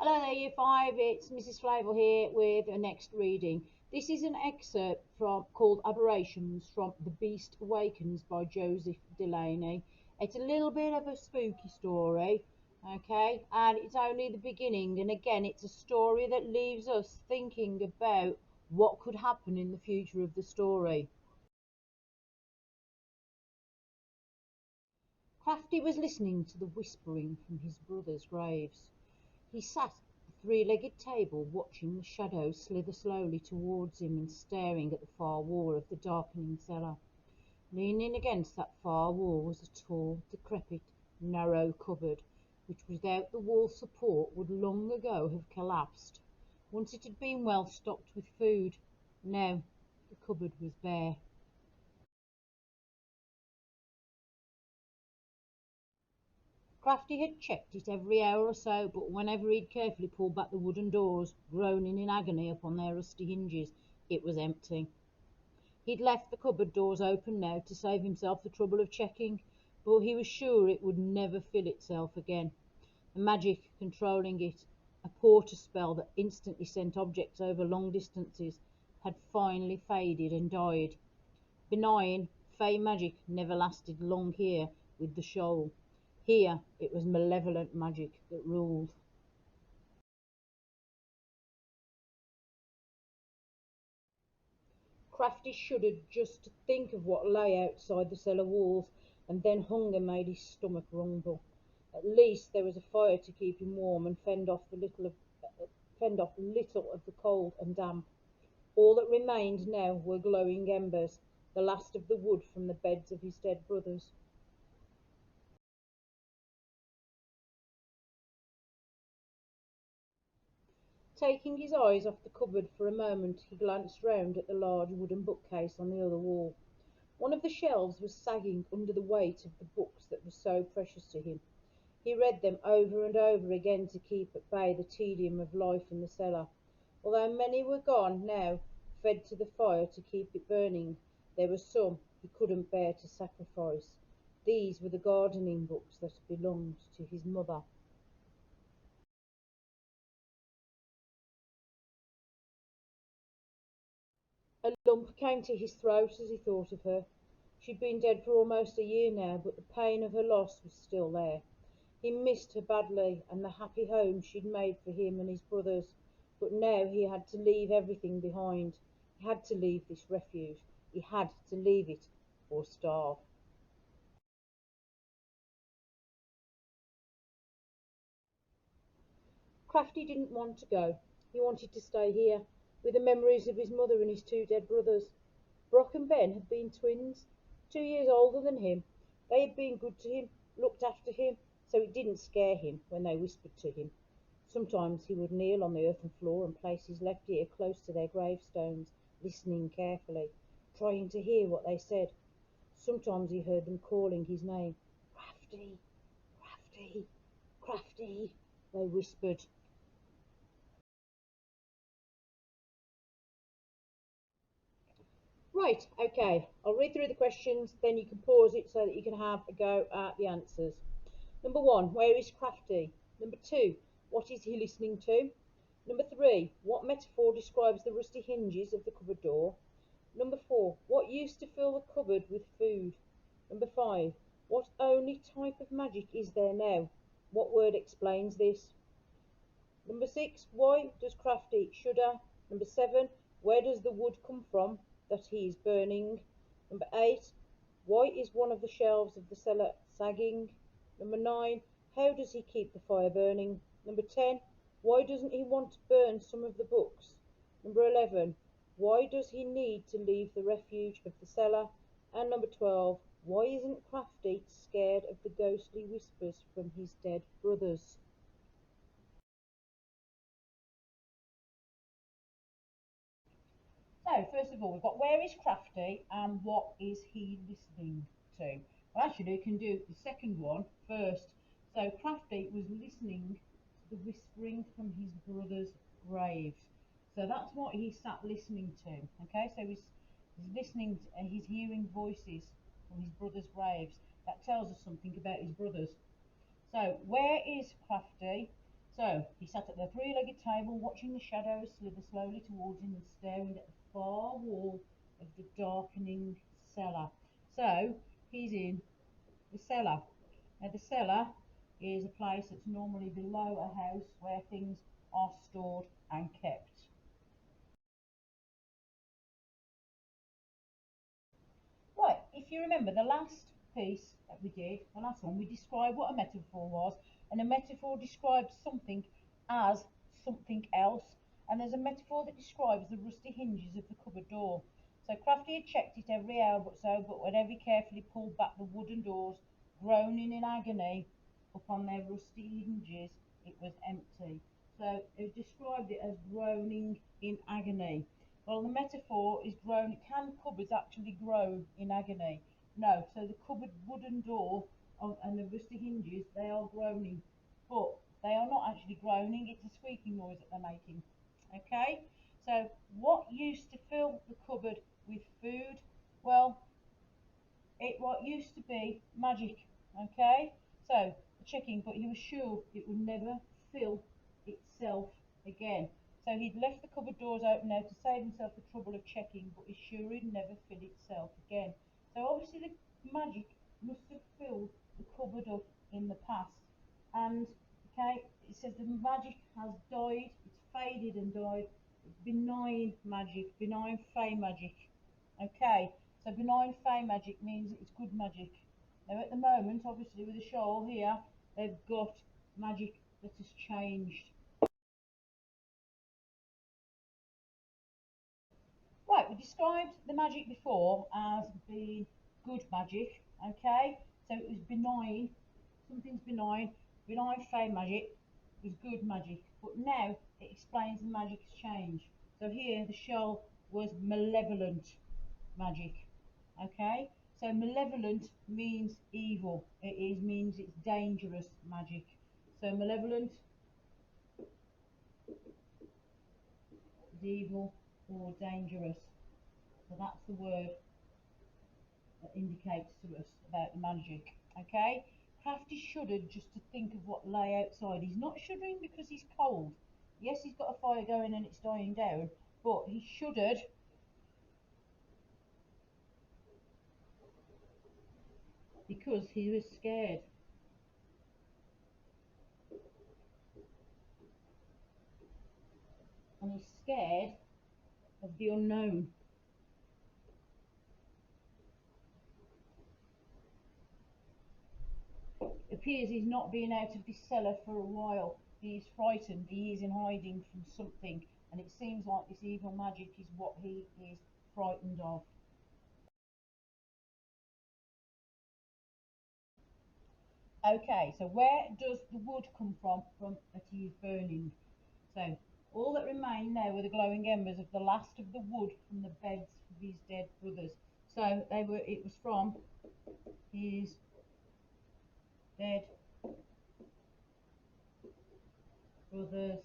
Hello there, Year 5. It's Mrs. Flavell here with the next reading. This is an excerpt from called Aberrations from The Beast Awakens by Joseph Delaney. It's a little bit of a spooky story, okay, and it's only the beginning. And again, it's a story that leaves us thinking about what could happen in the future of the story. Crafty was listening to the whispering from his brothers' graves. He sat at the three-legged table, watching the shadows slither slowly towards him and staring at the far wall of the darkening cellar. Leaning against that far wall was a tall, decrepit, narrow cupboard, which without the wall support would long ago have collapsed. Once it had been well stocked with food. Now the cupboard was bare. Crafty had checked it every hour or so, but whenever he'd carefully pulled back the wooden doors, groaning in agony upon their rusty hinges, it was empty. He'd left the cupboard doors open now to save himself the trouble of checking, but he was sure it would never fill itself again. The magic controlling it, a porter spell that instantly sent objects over long distances, had finally faded and died. Benign, fey magic never lasted long here with the shoal. Here it was malevolent magic that ruled. Crafty shuddered just to think of what lay outside the cellar walls, and then hunger made his stomach rumble. At least there was a fire to keep him warm and fend off little of the cold and damp. All that remained now were glowing embers, the last of the wood from the beds of his dead brothers. Taking his eyes off the cupboard for a moment, he glanced round at the large wooden bookcase on the other wall. One of the shelves was sagging under the weight of the books that were so precious to him. He read them over and over again to keep at bay the tedium of life in the cellar. Although many were gone now, fed to the fire to keep it burning, there were some he couldn't bear to sacrifice. These were the gardening books that belonged to his mother. A lump came to his throat as he thought of her. She'd been dead for almost a year now, but the pain of her loss was still there. He missed her badly and the happy home she'd made for him and his brothers, but now he had to leave everything behind. He had to leave this refuge. He had to leave it or starve. Crafty didn't want to go. He wanted to stay here, with the memories of his mother and his two dead brothers. Brock and Ben had been twins, 2 years older than him. They had been good to him, looked after him, so it didn't scare him when they whispered to him. Sometimes he would kneel on the earthen floor and place his left ear close to their gravestones, listening carefully, trying to hear what they said. Sometimes he heard them calling his name. Crafty, Crafty, Crafty, they whispered. Right, okay, I'll read through the questions, then you can pause it so that you can have a go at the answers. Number 1, where is Crafty? Number 2, what is he listening to? Number 3, what metaphor describes the rusty hinges of the cupboard door? Number 4, what used to fill the cupboard with food? Number 5, what only type of magic is there now? What word explains this? Number 6, why does Crafty shudder? Number 7, where does the wood come from that he is burning? Number 8, why is one of the shelves of the cellar sagging? Number 9, how does he keep the fire burning? Number 10, why doesn't he want to burn some of the books? Number 11, why does he need to leave the refuge of the cellar? And number 12, why isn't Crafty scared of the ghostly whispers from his dead brothers? So, first of all, we've got where is Crafty and what is he listening to? Well, actually, we can do the second one first. So, Crafty was listening to the whispering from his brother's graves. So, that's what he sat listening to. Okay, so he's listening and he's hearing voices from his brother's graves. That tells us something about his brothers. So, where is Crafty? So, he sat at the three-legged table, watching the shadows slither slowly towards him and staring at the far wall of the darkening cellar. So he's in the cellar. Now the cellar is a place that's normally below a house where things are stored and kept. Right, if you remember the last piece that we did, the last one, we described what a metaphor was, and a metaphor describes something as something else, and there's a metaphor that describes the rusty hinges of the cupboard door. So Crafty had checked it every hour but so, but whenever he carefully pulled back the wooden doors, groaning in agony upon their rusty hinges, it was empty. So it described it as groaning in agony. Well, the metaphor is groan. Can cupboards actually groan in agony? No. So the cupboard wooden door and the rusty hinges, they are groaning, but they are not actually groaning. It's a squeaking noise that they're making. Okay. So what used to fill the cupboard with food? Well, what used to be magic. Okay. So checking, but he was sure it would never fill itself again. So he'd left the cupboard doors open now to save himself the trouble of checking, but he's sure it'd never fill itself again. So obviously the magic must have filled the cupboard up in the past. And okay, it says the magic has died, it's faded and died. It's benign magic, benign fey magic. Okay, so benign fey magic means it's good magic. Now at the moment, obviously with the shoal here, they've got magic that has changed. Right, we described the magic before as being good magic, okay? So it was benign, something's benign, benign fey magic was good magic. But now it explains the magic has changed. So here the shell was malevolent magic, okay? So malevolent means evil. Means it's dangerous magic. So malevolent is evil or dangerous. So that's the word that indicates to us about the magic. Okay? Crafty shuddered just to think of what lay outside. He's not shuddering because he's cold. Yes, he's got a fire going and it's dying down, but he shuddered because he was scared. And he's scared of the unknown. It appears he's not been out of this cellar for a while. He is frightened. He is in hiding from something, and it seems like this evil magic is what he is frightened of. Okay, so where does the wood come from that he is burning? So all that remained now were the glowing embers of the last of the wood from the beds of his dead brothers. So it was from his dead brothers'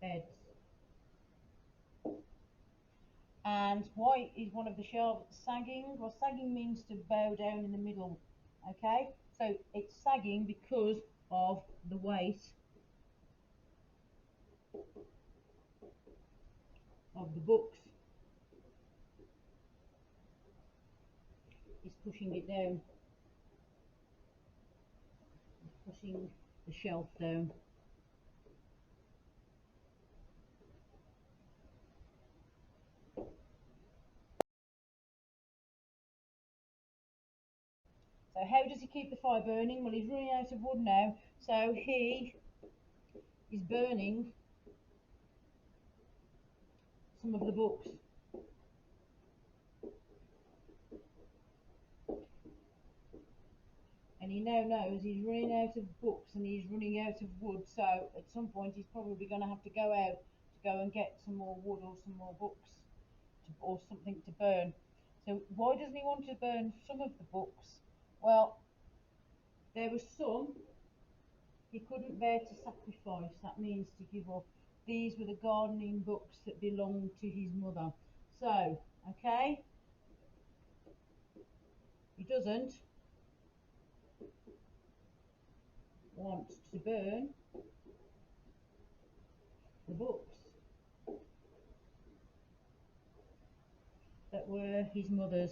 beds. And why is one of the shelves sagging? Well, sagging means to bow down in the middle. Okay, so it's sagging because of the weight of the books. It's pushing it down, it's pushing the shelf down. So how does he keep the fire burning? Well, he's running out of wood now, so he is burning some of the books. And he now knows he's running out of books and he's running out of wood, so at some point he's probably going to have to go out to go and get some more wood or some more books or something to burn. So why doesn't he want to burn some of the books? Well, there were some he couldn't bear to sacrifice. That means to give up. These were the gardening books that belonged to his mother. So, okay, he doesn't want to burn the books that were his mother's.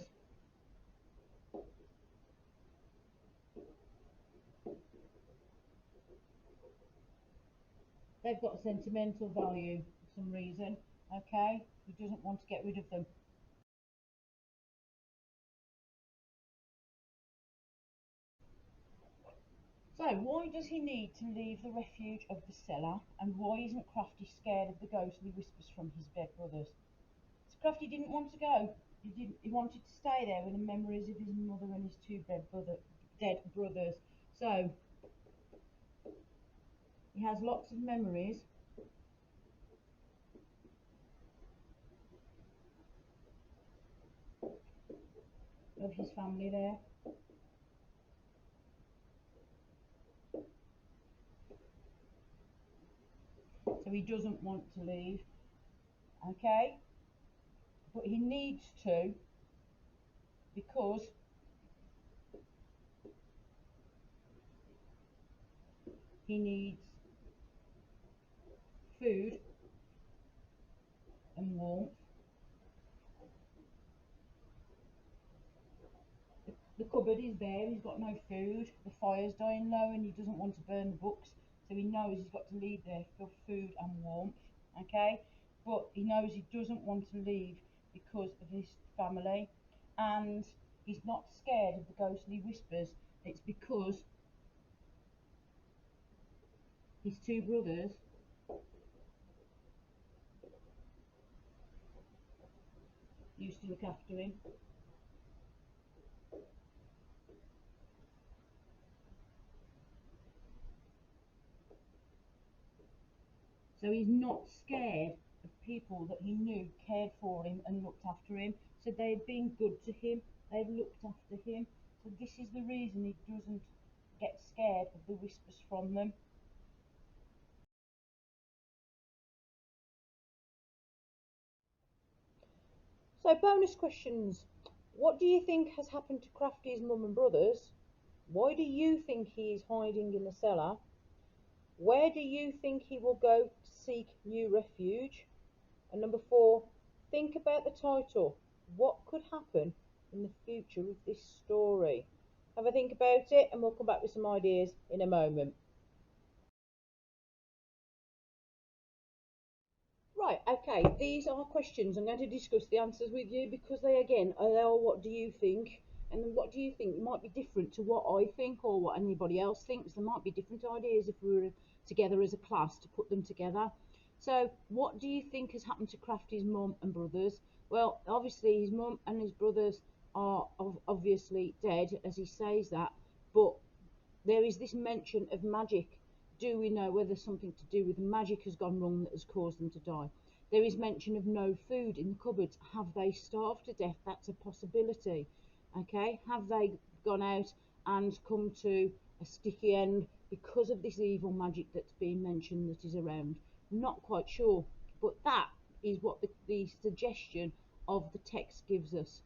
They've got sentimental value for some reason, okay? He doesn't want to get rid of them. So, why does he need to leave the refuge of the cellar, and why isn't Crafty scared of the ghostly whispers from his dead brothers? So Crafty didn't want to go. He wanted to stay there with the memories of his mother and his two dead brothers. So, he has lots of memories of his family there. So he doesn't want to leave, okay? But he needs to because he needs food and warmth. The cupboard is bare, he's got no food, the fire's dying low and he doesn't want to burn the books, so he knows he's got to leave there for food and warmth, okay? But he knows he doesn't want to leave because of his family, and he's not scared of the ghostly whispers. It's because his two brothers used to look after him. So he's not scared of people that he knew cared for him and looked after him. So they've been good to him, they've looked after him. So this is the reason he doesn't get scared of the whispers from them. So bonus questions. What do you think has happened to Crafty's mum and brothers? Why do you think he is hiding in the cellar? Where do you think he will go to seek new refuge? And number 4, think about the title. What could happen in the future with this story? Have a think about it and we'll come back with some ideas in a moment. Right, okay, these are questions. I'm going to discuss the answers with you because they, again, are all what do you think? And what do you think might be different to what I think or what anybody else thinks. There might be different ideas if we were together as a class to put them together. So, what do you think has happened to Crafty's mum and brothers? Well, obviously, his mum and his brothers are obviously dead, as he says that, but there is this mention of magic. Do we know whether something to do with magic has gone wrong that has caused them to die? There is mention of no food in the cupboards. Have they starved to death? That's a possibility. Okay, have they gone out and come to a sticky end because of this evil magic that's being mentioned that is around? Not quite sure, but that is what the suggestion of the text gives us.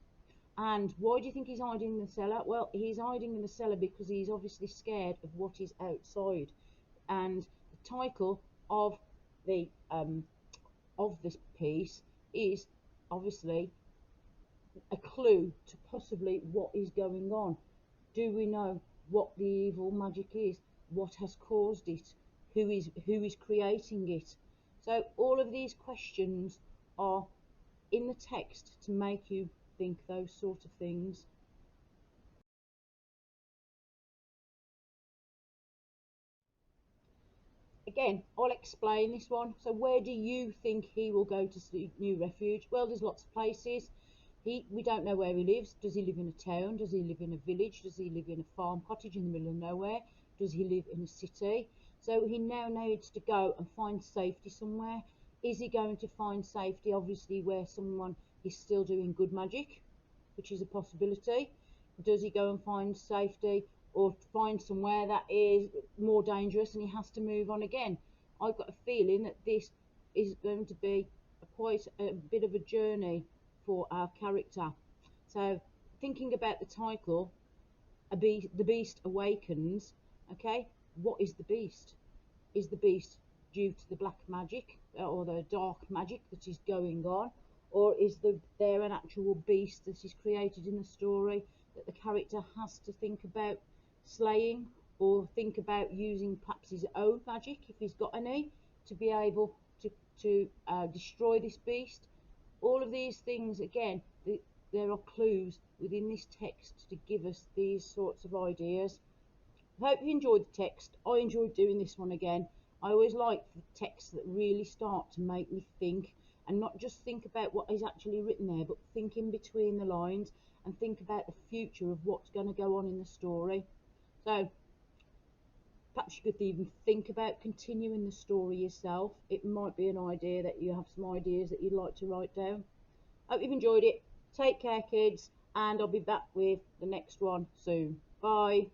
And why do you think he's hiding in the cellar? Well, he's hiding in the cellar because he's obviously scared of what is outside. And the title of the of this piece is obviously a clue to possibly what is going on. Do we know what the evil magic is? What has caused it? Who is creating it? So all of these questions are in the text to make you think those sort of things. Again, I'll explain this one. So where do you think he will go to seek new refuge? Well, there's lots of places. We don't know where he lives. Does he live in a town? Does he live in a village? Does he live in a farm cottage in the middle of nowhere? Does he live in a city? So he now needs to go and find safety somewhere. Is he going to find safety, obviously, where someone is still doing good magic, which is a possibility? Does he go and find safety or find somewhere that is more dangerous and he has to move on again? I've got a feeling that this is going to be quite a bit of a journey for our character. So, thinking about the title, The Beast Awakens, okay, what is the beast? Is the beast due to the black magic or the dark magic that is going on, or is there an actual beast that is created in the story that the character has to think about slaying, or think about using perhaps his own magic, if he's got any, to be able to destroy this beast. All of these things, again, there are clues within this text to give us these sorts of ideas. I hope you enjoyed the text. I enjoyed doing this one again. I always like the texts that really start to make me think, and not just think about what is actually written there, but think in between the lines and think about the future of what's going to go on in the story. So perhaps you could even think about continuing the story yourself. It might be an idea that you have some ideas that you'd like to write down. Hope you've enjoyed it. Take care, kids, and I'll be back with the next one soon. Bye.